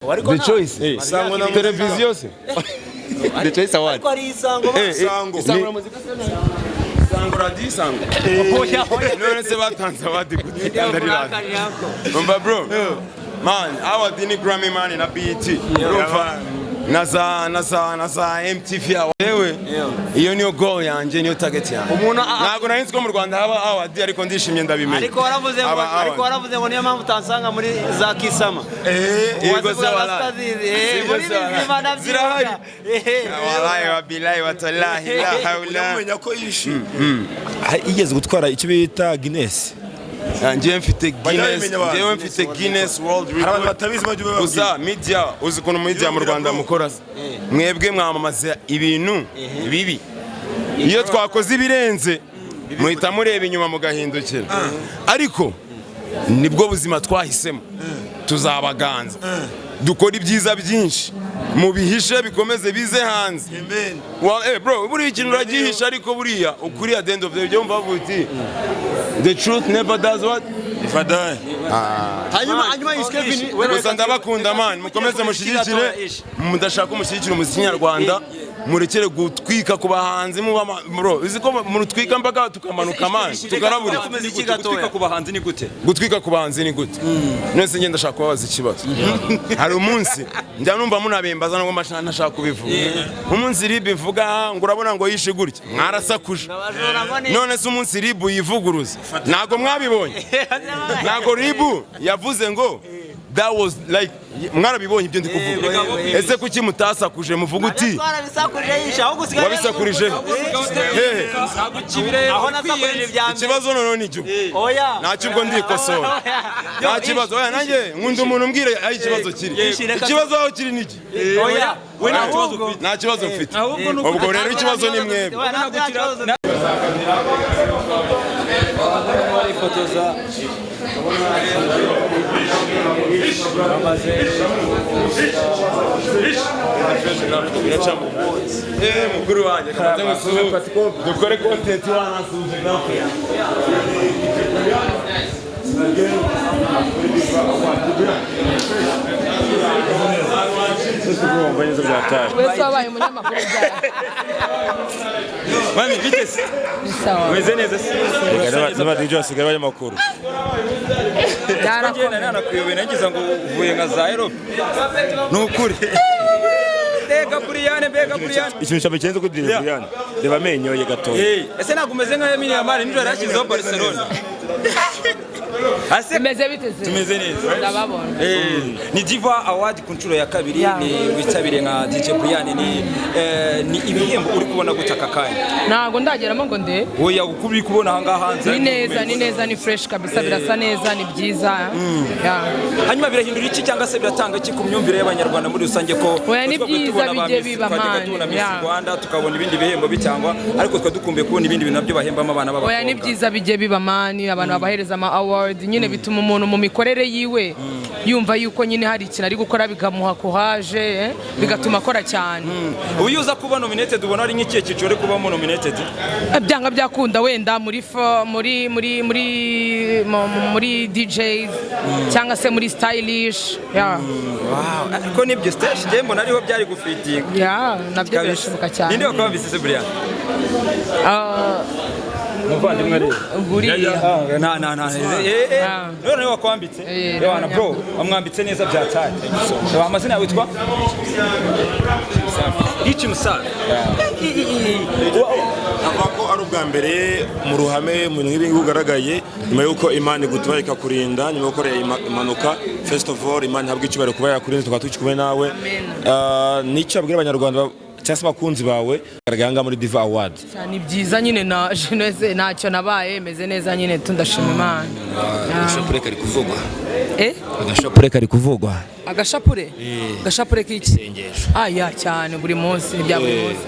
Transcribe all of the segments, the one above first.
The Choice Isango na televiziyo se The Choice award Isango radio Isango none se batanze abadi gutandara Umba bro man award ni Grammy man na BET naza MTV awewe iyo niyo goal yanje niyo target yanje ntago nahinze ko mu Rwanda haba award ariko ndishimye ndabimenya ariko waravuze ngo niyo mpamvu utansanga muri za Kisama yego se wala zirahari wallahi wa billahi wa tallahi la haula umenya ko yishi igeze gutwara icyo bita Guinness njye mfite Guinness World Record uza media uzi kuntu media mu Rwanda mukora mwebwe mwamamaza ibintu bibi iyo twakoze ibirenze muhita mureba inyuma mugahindukira ariko nibwo buzima twahisemo tuzabaganza dukora ibyiza byinshi mu bihishe bikomeze bize hanze bro buri ikintu uragihisha ariko buriya ukuri at the end of the day umva vuti the truth never does what if I die hanyuma Kevin gusa ndabakunda man mukomeze mushigikire mudashaka umushyigikira umuziki nyarwanda murekere gutwika ku bahanzi bro uzi ko murutwika mpaka tukamanuka man tukarabura gutwika ku bahanzi ni gute gutwika ku bahanzi ni gute nese ngenda ndashaka kubabaza ikibazo hari umunsi njya numva munabembaza ngo mashana nashaka kubivuga umunsi ribe ivuga ngo urabona ngo yishe gutya mwarasakuje none se umunsi ribu yivuguruza nago mwabibonye nago ribu yavuze ngo that was like mwarabibonye ibyo ndi kuvuga ese kuki mutasakuje muvuga uti wabisakurije aho nasakurije ibyambere ikibazo none ni cyo ntacyo ubwo ndikosora nta kibazo oya nanjye nkunda umuntu umbwire aho ikibazo kiri ikibazo aho kiri niki we nta kibazo ufite nta kibazo mfite ubwo rero ikibazo ni mwebwe mukuru wanjye dukore content wanasuje wese wabaye umunyamakuru byawe mami bitese weze neza n'aba DJ basigaye abanyamakuru cyarakomeye nanakuyobe nagize ngo uvuye nka za Europe nukuri bega Brian ikintu cyane cyenze kuri Brian reba amenyo ye gato ese nagumeze nka Emile Yamari nijoro yashyizeho Barcelona tumeze biteze tumeze neza ndababona ni Diva Award ku nshuro ya kabiri ni witabire nka DJ Brian ni ibihembo uri kubona gutaka kanya ntago ndageramo ngo nde oya ukuri kubona hanga hanze ni neza ni fresh kabisa birasa neza ni byiza hanyuma birahindura iki cyangwa se biratanga iki ku myumvire y'abanyarwanda muri rusange ko oya ni byiza bijye biba man ya Rwanda tukabona ibindi bihembo bitangwa ariko twa dukumbuye kubona ibindi bintu nabyo bahembamo abana b'abakobwa oya ni byiza bijye biba man abantu babahereza ama award nyine bituma umuntu mu mikorere yiwe yumva yuko nyine hari ikintu ari gukora bigamuha courage bigatuma akora cyane uyuza kuba nominated ubona ari nk'ikihe cyiciro kuba nominated byanga byakunda wenda muri DJs cyangwa se muri stylish wow ariko nibyo stage je mbona ariho byari gufitinga nabyo birashoboka cyane ninde wakaba bisese Brian muvandimwe ari none wakwambitse yana bro amwambitse neza byataye amazina yawe witwa Ichimusafi abako ari ubwa mbere mu ruhame mu bintu nk'ibi ugaragaye nyuma yuko Imana igutuma ikakurinda nyuma yo gukora impanuka first of all Imana habwe icyubahiro kuba yakurinze tukaba tukikumwe nawe nicyo abwira abanyarwanda cyase bakunzi bawe garaganga muri Diva Award cyane byiza nyine na jeunesse ntacyo nabaye meze neza nyine tundashima Imana agashapure kari kuvugwa agashapure kari kuvugwa agashapure k'iki ya cyane buri munsi bya buri munsi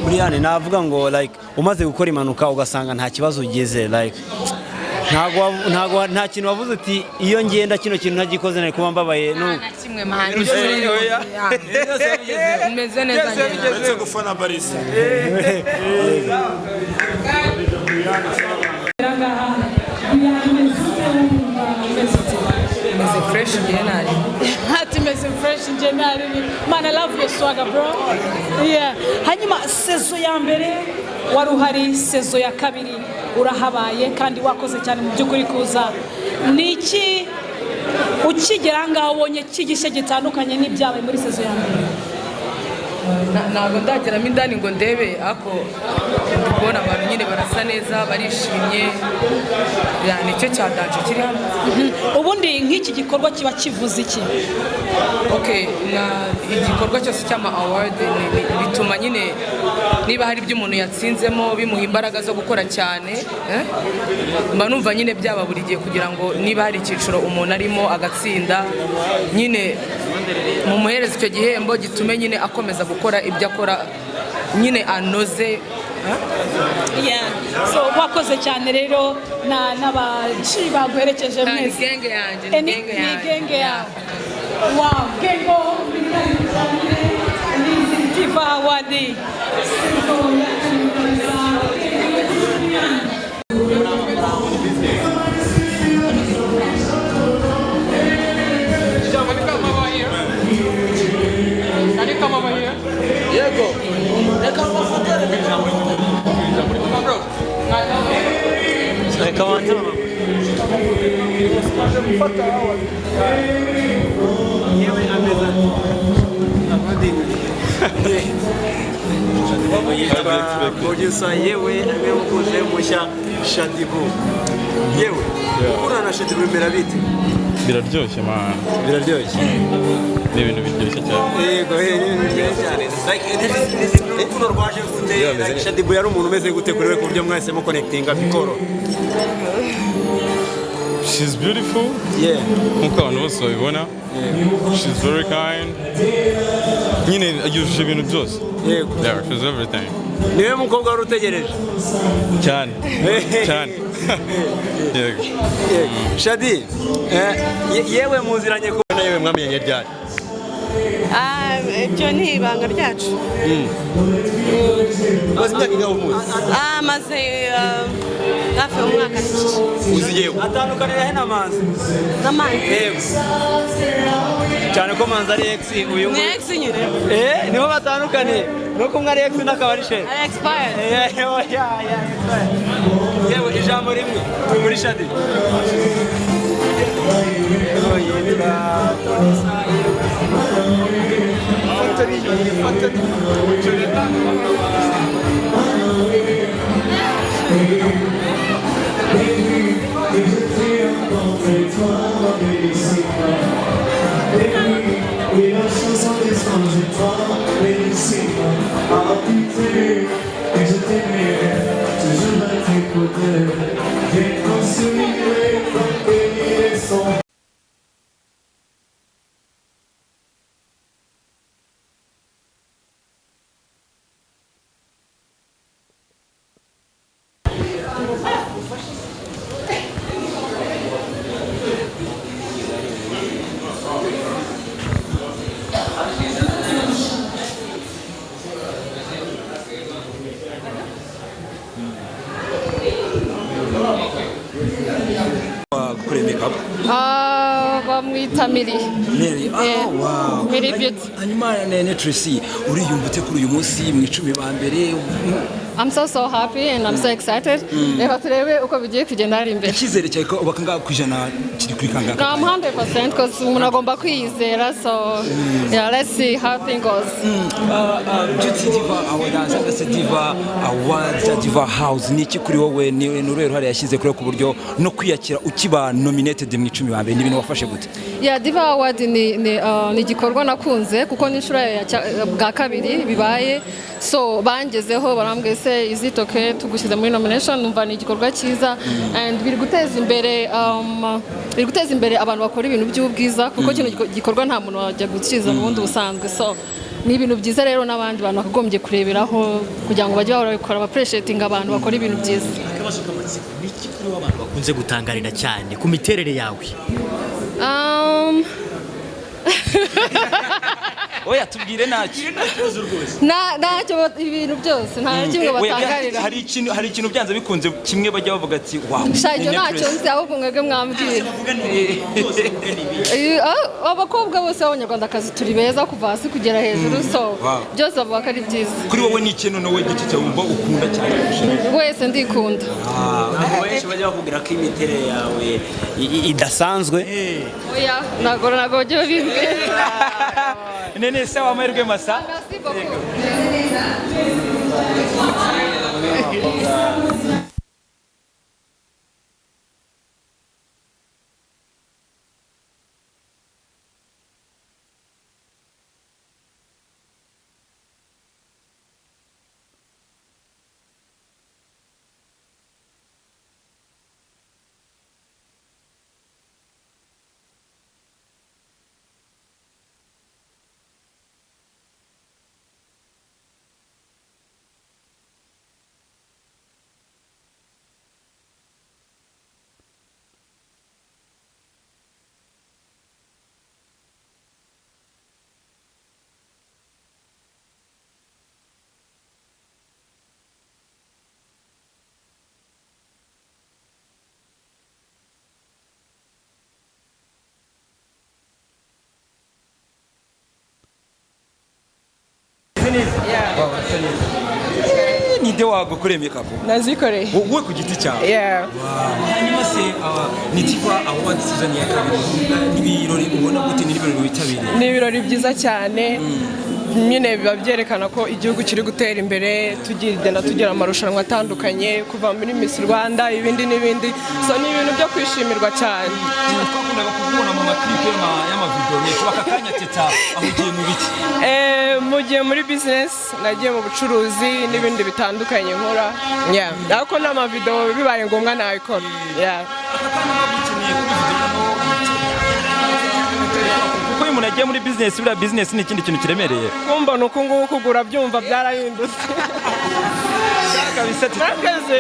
Brian navuga ngo like umaze gukora impanuka ugasanga nta kibazo ugize like nta kintu wavuze uti iyo ngenda kino kintu ntagikoze nari kuba mbabaye no kimwe mahani meze neza ndetse gufana Barisa meze fresh genari imeze fresh in general. Man, I love your swagger, bro. Yeah. Hanyuma sezo ya mbere wari uhari, sezo ya kabiri urahabaye kandi wakoze cyane mu by'ukuri kuza. Niki ukigera ngaho ubonye kigishe gitandukanye n'ibyabaye muri sezo ya mbere? ntabwo ndageramo indani ngo ndebe ako ndi kubona abantu nyine barasa neza barishimye nicyo cyadanje kiri hano. Ubundi nk'iki gikorwa kiba kivuze iki? Okay, igikorwa cyose cy'ama award bituma nyine niba hari ibyo umuntu yatsinzemo bimuha imbaraga zo gukora cyane, mba numva nyine byaba buri gihe kugira ngo niba hari icyiciro umuntu arimo agatsinda nyine mu muhereza icyo gihembo gitume nyine akomeza gukora ibyo akora nyine anoze. Yeah. So wakoze cyane rero n'abaci baguherekeje mwese. Genge yanjye, Genge yawe. Wow, Gengo Diva Awadi. Producer yewe niwe mukoze mushya Shadibu. Yewe ukora na Shadibu bimera bite? Biraryoshye man. Biraryoshye. Ni ibintu biryoshye cyane. Yego ibintu biryoshye cyane. Like uno rwaje gute? Shadibu yari umuntu umeze gute kuri we ku buryo mwese mu connectinga bikoro? She's beautiful. Yeah. Nkuko abantu bose babibona. She's very kind. Nyine yujuje ibintu byose. Yego. Yeah, she's everything. Niwe mukobwa wari utegereje? Cyane. Cyane. Yego. Shadi, yewe muziranye kubona yewe mwamenye ryari? Ibyo ni ibanga ryacu. Maze imyaka ingahe umuzi? Maze hafi umwaka n'igice. Uzi yewe atandukanira he n'Amanzi? N'Amanzi? Yego. Cyane ko Manzi ari ex uyu Ni ex nyine? Niho batandukaniye. Nuko umwe ari ex n'akaba ari sheri. Ari expired. Yewe ijambo rimwe muri Shadi. Bamwita Miri. Wow. Miri Beauty. Hanyuma Nene Tracy uriyumva ute kuri uyu munsi mu 10 ba mbere? I'm so happy and I'm so excited. Reka turebe uko bigiye kugenda ari imbere. Icyizere cyawe ko bakanga kwijana kiri kuri kangahe? I'm 100% because umuntu agomba kwiyizera, so yeah, let's see how things goes. Beauty Diva Awards cyangwa se Diva Awards, Diva House ni iki kuri wowe? Ni urero hari yashyize kuri ku buryo no kwiyakira ukiba nominated mu 10 ba mbere ni ibintu wafashe gute? Yeah, Diva Award ni igikorwa nakunze kuko ni inshuro bwa kabiri bibaye, so bangezeho barambwiye se is it okay tugushyize muri nomination, numva ni igikorwa cyiza and biri guteza imbere abantu bakora ibintu by'ubwiza kuko kino gikorwa nta muntu wajya gukiza mu bundi busanzwe, so ni ibintu byiza rero n'abandi bantu bakagombye kureberaho kugira ngo bajye bakora appreciating abantu bakora ibintu byiza. Niki kuri abantu bakunze gutangarira cyane ku miterere yawe? oya tubwire ntacyo ntacyo ibintu byose nta na kimwe batangarira. Hari ikintu byanze bikunze kimwe bajya bavuga ati wow shajyo ntacyo nzi ahubwo mwebwe mwambwira. Abakobwa bose b'abanyarwandakazi turi beza kuva hasi kugera hejuru so byose bavuga ko ari byiza. Kuri wowe ni ikintu nawe giti cyawe wumva ukunda cyane? Wese ndikunda. Benshi bajya bakubwira ko imiterere yawe idasanzwe. Oya ntabwo bajya babimbwira. Nene sawa amahirwe masa. Ninde wagukoreye makeup? Nazikoreye. Wowe ku giti cyawe? Yeah. Hanyuma se ni Diva Award season ya kabiri. N'ibirori ubona gute n'ibirori witabiriye? Ni ibirori byiza cyane. Nyine biba byerekana ko igihugu kiri gutera imbere tugenda tugira amarushanwa atandukanye kuva muri Miss Rwanda ibindi n'ibindi so ni ibintu byo kwishimirwa cyane. Twakundaga kubona mu maklip y'amavideo yetu bakakanya teta aho ugiye mu biki? Mugiye muri business nagiye mu bucuruzi n'ibindi bitandukanye nkora ariko n'amavideo bibaye ngombwa nabikora umuntu agiye muri business buriya business ni ikindi kintu kiremereye. Kumva nuko nguko kugura byumva byarahindutse. Kabisa tutakoze.